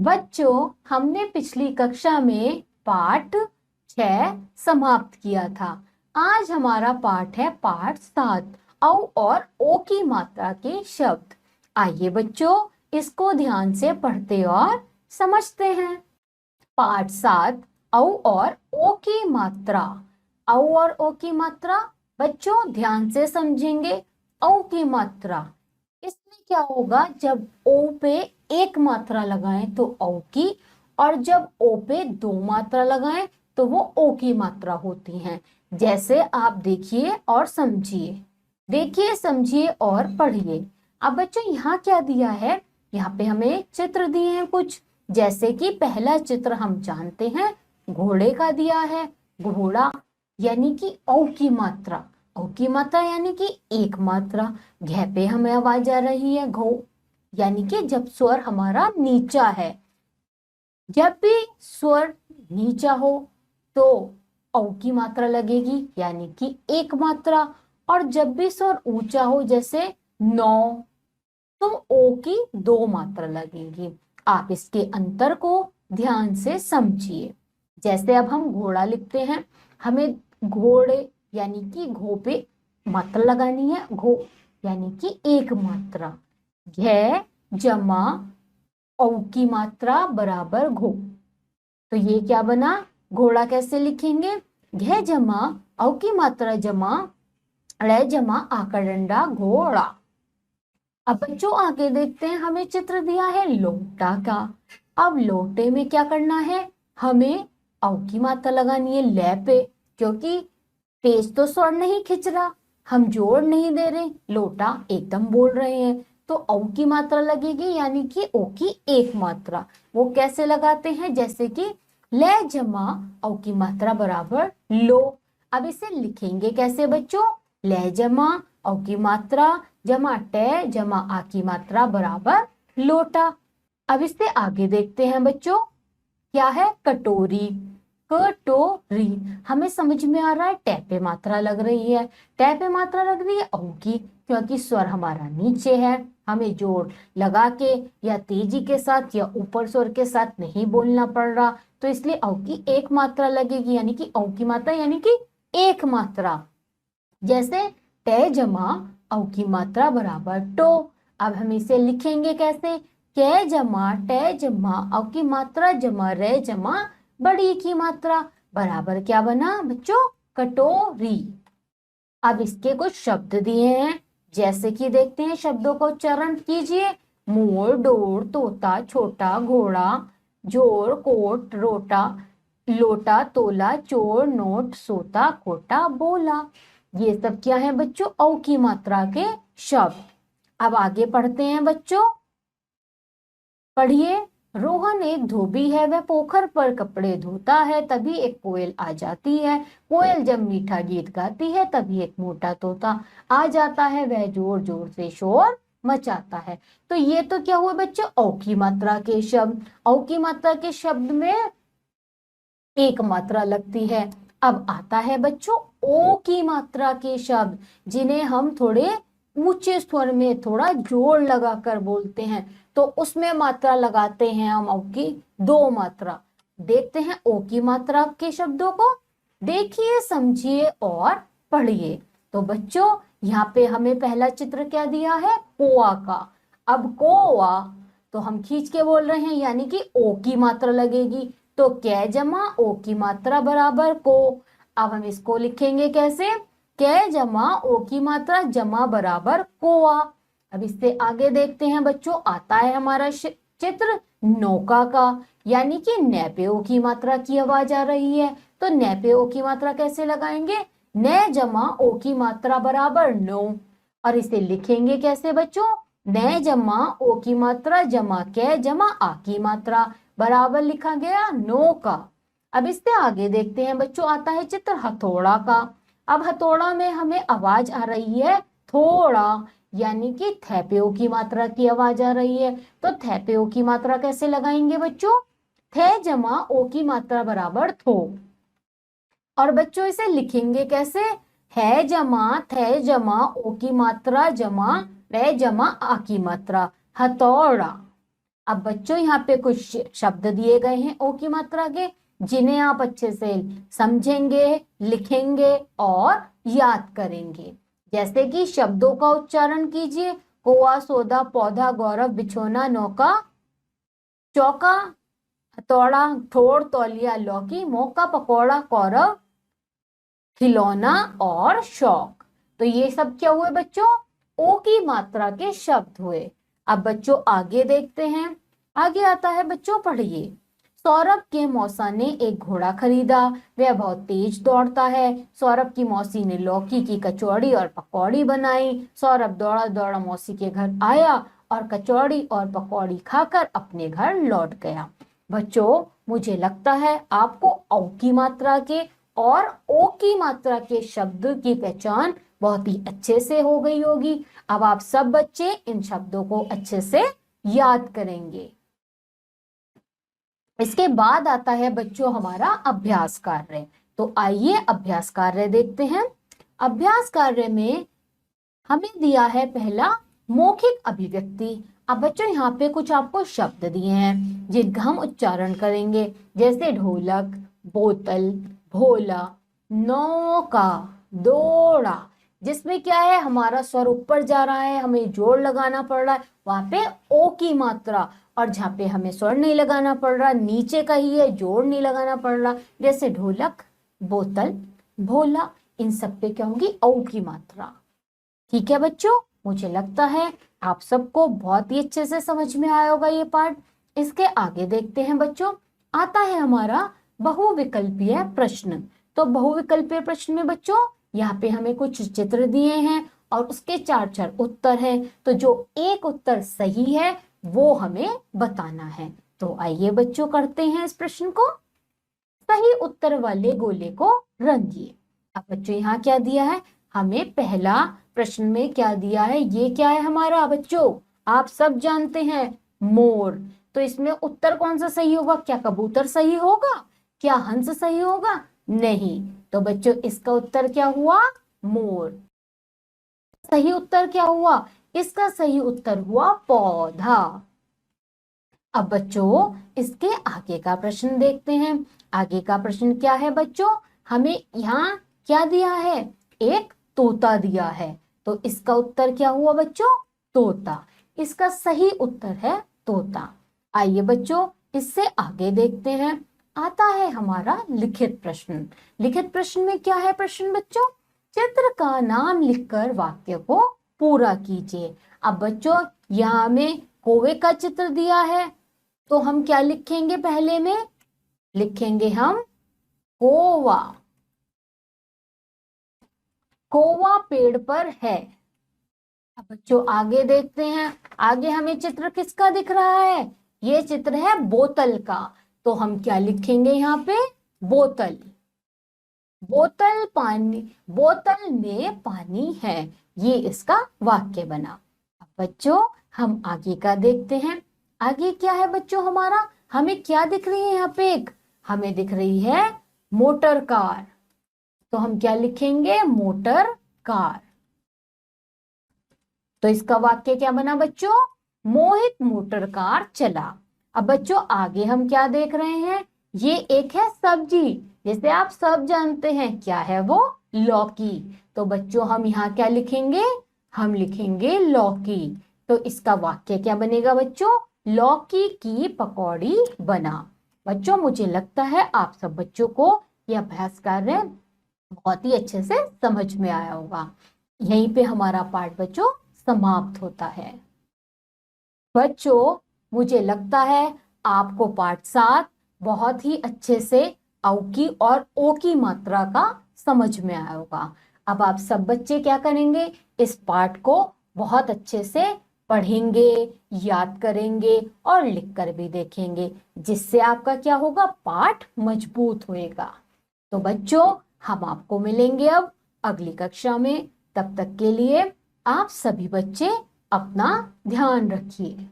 बच्चों, हमने पिछली कक्षा में पाठ 6 समाप्त किया था। आज हमारा पाठ है पाठ 7, औ और ओ की मात्रा के शब्द। आइए बच्चों, इसको ध्यान से पढ़ते और समझते हैं। पाठ 7, औ और ओ की मात्रा। औ और ओ की मात्रा बच्चों ध्यान से समझेंगे। औ की मात्रा, इसमें क्या होगा, जब ओ पे एक मात्रा लगाएं तो औ की, और जब ओ पे 2 मात्रा लगाएं तो वो ओ की मात्रा होती हैं। जैसे आप देखिए और समझिए, देखिए समझिए और पढ़िए। अब बच्चों यहाँ क्या दिया है, यहाँ पे हमें चित्र दिए हैं कुछ। जैसे कि पहला चित्र हम जानते हैं, घोड़े का दिया है। घोड़ा यानी कि औ की मात्रा, औ की मात्रा यानी कि एक मात्रा। घ पे हमें आवाज आ रही है घो, यानी कि जब स्वर हमारा नीचा है। जब भी स्वर नीचा हो तो औ की मात्रा लगेगी, यानी कि एक मात्रा। और जब भी स्वर ऊंचा हो, जैसे नौ, तो ओ की 2 मात्रा लगेगी। आप इसके अंतर को ध्यान से समझिए। जैसे अब हम घोड़ा लिखते हैं, हमें घोड़े यानी कि घो पे मात्रा लगानी है, घो यानी कि एक मात्रा। घ जमा औ की मात्रा बराबर घो, तो ये क्या बना, घोड़ा कैसे लिखेंगे, घ जमा औ की मात्रा जमा ड़ जमा आ का डंडा घोड़ा। अब बच्चों आगे देखते हैं, हमें चित्र दिया है लोटा का। अब लोटे में क्या करना है, हमें औ की मात्रा लगानी है ले पे, क्योंकि तेज तो स्वर नहीं खिंच रहा, हम जोर नहीं दे रहे, लोटा एकदम बोल रहे हैं, तो औ की मात्रा लगेगी, यानी कि ओ की एक मात्रा। वो कैसे लगाते हैं, जैसे कि ले जमा औ की मात्रा बराबर लो। अब इसे लिखेंगे कैसे बच्चों, ले जमा औ की मात्रा जमा टे जमा आ की मात्रा बराबर लोटा। अब इससे आगे देखते हैं बच्चों, क्या है, कटोरी। कटोरी, हमें समझ में आ रहा है टे पे मात्रा लग रही है। टे पे मात्रा लग रही है औ की, क्योंकि स्वर हमारा नीचे है, हमें जोर लगा के या तेजी के साथ या ऊपर स्वर के साथ नहीं बोलना पड़ रहा, तो इसलिए औ की एक मात्रा लगेगी, यानी कि औ की मात्रा यानी कि एक मात्रा। जैसे टे जमा औ की मात्रा बराबर टो। अब हम इसे लिखेंगे कैसे, कै जमा टे जमा औ की मात्रा जमा रे जमा बड़ी की मात्रा बराबर क्या बना बच्चों, कटोरी। अब इसके कुछ शब्द दिए हैं, जैसे कि देखते हैं, शब्दों का उच्चारण कीजिए। मोर डोर तोता छोटा घोड़ा, जोर कोट रोटा लोटा तोला चोर नोट सोता खोटा बोला। ये सब क्या है बच्चों, औ की मात्रा के शब्द। अब आगे पढ़ते हैं बच्चों, पढ़िए। रोहन एक धोबी है, वह पोखर पर कपड़े धोता है, तभी एक कोयल आ जाती है। कोयल जब मीठा गीत गाती है, तभी एक मोटा तोता आ जाता है, वह जोर जोर से शोर मचाता है। तो ये तो क्या हुआ बच्चों, औ की मात्रा के शब्द। औ की मात्रा के शब्द में एक मात्रा लगती है। अब आता है बच्चों ओ की मात्रा के शब्द, जिन्हें हम थोड़े ऊंचे स्वर में थोड़ा जोर लगाकर बोलते हैं, तो उसमें मात्रा लगाते हैं हम ओ की 2 मात्रा। देखते हैं ओ की मात्रा के शब्दों को, देखिए समझिए और पढ़िए। तो बच्चों यहाँ पे हमें पहला चित्र क्या दिया है, कोआ का। अब कोआ तो हम खींच के बोल रहे हैं, यानी कि ओ की मात्रा लगेगी, तो कै जमा ओ की मात्रा बराबर को। अब हम इसको लिखेंगे कैसे, कै जमा ओ की मात्रा जमा बराबर कोआ। अब इससे आगे देखते हैं बच्चों, आता है हमारा चित्र नौका का, यानी कि नै पे ओ की मात्रा की आवाज आ रही है, तो नै पे ओ की मात्रा कैसे लगाएंगे, नै जमा ओ की मात्रा बराबर नो। और इसे लिखेंगे कैसे बच्चों, नै जमा ओ की मात्रा जमा कै जमा आ की मात्रा बराबर लिखा गया नो का। अब इससे आगे देखते हैं बच्चों, आता है चित्र हथौड़ा का। अब हथौड़ा में हमें आवाज आ रही है थोड़ा, यानी कि थे पे ओ की मात्रा की आवाज आ रही है, तो थे पे ओ की मात्रा कैसे लगाएंगे बच्चों, थे जमा ओ की मात्रा बराबर थो। और बच्चों इसे लिखेंगे कैसे, है जमा थे जमा ओ की मात्रा जमा रे जमा आ की मात्रा हथौड़ा। अब बच्चों यहाँ पे कुछ शब्द दिए गए हैं ओ की मात्रा के, जिन्हें आप अच्छे से समझेंगे, लिखेंगे और याद करेंगे। जैसे कि शब्दों का उच्चारण कीजिए। कोआ, सोदा, पौधा, गौरव, बिछोना, नौका, चौका, हथौड़ा, ठोड़, तौलिया, लौकी, मौका, पकौड़ा, कौरव, खिलौना और शौक। तो ये सब क्या हुए बच्चों? ओ की मात्रा के शब्द हुए। अब बच्चों आगे देखते हैं। आगे आता है बच्चों, पढ़िए। सौरभ के मौसा ने एक घोड़ा खरीदा, वह बहुत तेज दौड़ता है। सौरभ की मौसी ने लौकी की कचौड़ी और पकौड़ी बनाई। सौरभ दौड़ा दौड़ा मौसी के घर आया और कचौड़ी और पकौड़ी खाकर अपने घर लौट गया। बच्चों मुझे लगता है आपको औ की मात्रा के और ओ की मात्रा के शब्द की पहचान बहुत ही अच्छे से हो गई होगी। अब आप सब बच्चे इन शब्दों को अच्छे से याद करेंगे। इसके बाद आता है बच्चों हमारा अभ्यास कार्य। तो आइए अभ्यास कार्य देखते हैं। अभ्यास कार्य में हमें दिया है पहला मौखिक अभिव्यक्ति। अब बच्चों यहाँ पे कुछ आपको शब्द दिए हैं जिनका हम उच्चारण करेंगे, जैसे ढोलक, बोतल, भोला, नौका, दौड़ा। जिसमें क्या है, हमारा स्वर ऊपर जा रहा है, हमें जोर लगाना पड़ रहा है, वहां पे ओ की मात्रा। और जहाँ पे हमें स्वर नहीं लगाना पड़ रहा, नीचे का ही है, जोर नहीं लगाना पड़ रहा, जैसे ढोलक, बोतल, भोला, इन सब पे क्या होगी, औ की मात्रा। ठीक है बच्चों, मुझे लगता है आप सबको बहुत ही अच्छे से समझ में आया होगा ये पाठ। इसके आगे देखते हैं बच्चों। आता है हमारा बहुविकल्पीय प्रश्न। तो बहुविकल्पीय प्रश्न में बच्चों यहाँ पे हमें कुछ चित्र दिए हैं और उसके 4 उत्तर हैं। तो जो एक उत्तर सही है वो हमें बताना है। तो आइए बच्चों करते हैं इस प्रश्न को। सही उत्तर वाले गोले को रंगिए। अब बच्चों यहाँ क्या दिया है, हमें पहला प्रश्न में क्या दिया है, ये क्या है हमारा बच्चों, आप सब जानते हैं, मोर। तो इसमें उत्तर कौन सा सही होगा? क्या कबूतर सही होगा? क्या हंस सही होगा? नहीं। तो बच्चों इसका उत्तर क्या हुआ? मोर। सही उत्तर क्या हुआ? इसका सही उत्तर हुआ पौधा। अब बच्चों इसके आगे का प्रश्न देखते हैं। आगे का प्रश्न क्या है बच्चों, हमें यहाँ क्या दिया है, एक तोता दिया है। तो इसका उत्तर क्या हुआ बच्चों? तोता। इसका सही उत्तर है तोता। आइए बच्चों इससे आगे देखते हैं। आता है हमारा लिखित प्रश्न। लिखित प्रश्न में क्या है प्रश्न बच्चों? चित्र का नाम लिखकर वाक्य को पूरा कीजिए। अब बच्चों यहाँ में कौवे का चित्र दिया है, तो हम क्या लिखेंगे? पहले में लिखेंगे हम कौवा। कौवा पेड़ पर है। अब बच्चों आगे देखते हैं। आगे हमें चित्र किसका दिख रहा है? ये चित्र है बोतल का। तो हम क्या लिखेंगे यहाँ पे? बोतल। बोतल पानी, बोतल में पानी है, ये इसका वाक्य बना। अब बच्चों हम आगे का देखते हैं। आगे क्या है बच्चों हमारा? हमें क्या दिख रही है यहाँ पे? एक हमें दिख रही है मोटर कार। तो हम क्या लिखेंगे? Motor car. तो इसका वाक्य क्या बना बच्चों? मोहित मोटर कार चला। अब बच्चों आगे हम क्या देख रहे हैं? ये एक है सब्जी, जैसे आप सब जानते हैं क्या है वो? लौकी। तो बच्चों हम यहाँ क्या लिखेंगे? हम लिखेंगे लौकी। तो इसका वाक्य क्या बनेगा बच्चों? लौकी की पकौड़ी बना। बच्चों मुझे लगता है आप सब बच्चों को यह अभ्यास कार्य बहुत ही अच्छे से समझ में आया होगा। यहीं पे हमारा पाठ बच्चों समाप्त होता है। बच्चों मुझे लगता है आपको पाठ 7 बहुत ही अच्छे से औ की और ओ की मात्रा का समझ में आया होगा। अब आप सब बच्चे क्या करेंगे? इस पाठ को बहुत अच्छे से पढ़ेंगे, याद करेंगे और लिखकर भी देखेंगे, जिससे आपका क्या होगा? पाठ मजबूत होएगा। तो बच्चों हम आपको मिलेंगे अब अगली कक्षा में। तब तक के लिए आप सभी बच्चे अपना ध्यान रखिए।